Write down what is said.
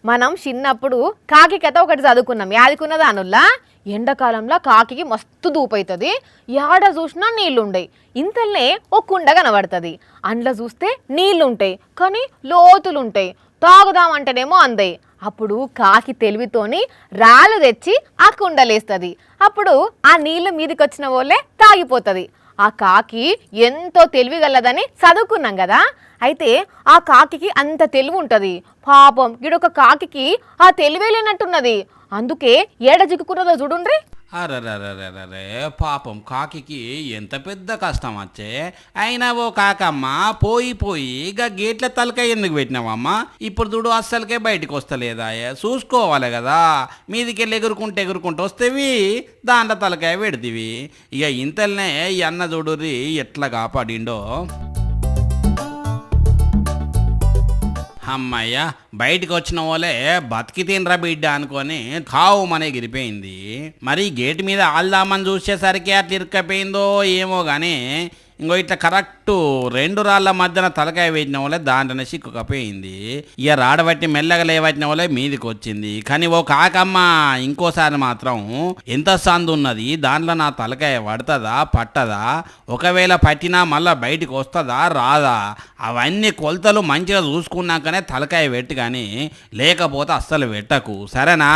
మనం చిన్నప్పుడు కాకి కథ ఒకటి చదువుకున్నాం. యాదుకున్నదా అనుల్లా? ఎండాకాలంలో కాకికి మస్తు దూపైతుంది. యాడ చూసినా నీళ్లుండయి. ఇంతల్నే ఓ కుండ కనబడుతుంది. అందులో చూస్తే నీళ్లుంటాయి కానీ లోతులుంటాయి. తాగుదామంటేనేమో అందయి. అప్పుడు కాకి తెలివితోని రాళ్ళు తెచ్చి ఆ కుండలేస్తుంది. అప్పుడు ఆ నీళ్లు మీదకి వచ్చిన వాళ్ళే తాగిపోతుంది. ఆ కాకి ఎంతో తెలివిగలదని చదువుకున్నాం కదా. అయితే ఆ కాకి అంత తెలివి ఉంటుంది. పాపం గిడొక కాకి ఆ తెలివే లేనట్టున్నది. అందుకే ఏడ చిక్కుకున్నదో చూడుండ్రి. అరరరరరే పాపం కాకి ఎంత పెద్ద కష్టం వచ్చే. అయినా ఓ కాకమ్మ పోయి పోయి ఇక గేట్ల తలకాయ ఎందుకు పెట్టినావమ్మా? ఇప్పుడు చూడు అస్సలకే బయటికి వస్తలేదా? చూసుకోవాలి కదా. మీదికెళ్ళి ఎగురుకుంటూ వస్తేవి దాంట్లో తలకాయ పెడతీవి. ఇక ఇంతలనే ఈ అన్న చూడుర్రి ఎట్లా కాపాడిండో. అమ్మయ్య బయటికి వచ్చిన వాళ్ళే బతికి తినరా బిడ్డ అనుకొని కావు మనే గిరిపోయింది. మరి గేటు మీద ఆల్దామని చూసేసరికి అట్లా ఇరుక్కపోయిందో ఏమో కానీ ఇంకో ఇట్లా కరెక్ట్ 2 రాళ్ళ మధ్యన తలకాయ వేసిన వాళ్ళే దాంట్లోనే సిక్కుకపోయింది. ఇక రాడబట్టి మెల్లగా లేవట్టిన వాళ్ళే మీదికి వచ్చింది. కానీ ఓ కాకమ్మ ఇంకోసారి మాత్రం ఎంత సందు ఉన్నది, దాంట్లో నా తలకాయ పడుతుందా పట్టదా, ఒకవేళ పట్టినా మళ్ళీ బయటికి వస్తుందా రాదా, అవన్నీ కొలతలు మంచిగా చూసుకున్నాకనే తలకాయ పెట్టి, కానీ లేకపోతే అస్సలు పెట్టకు సరేనా.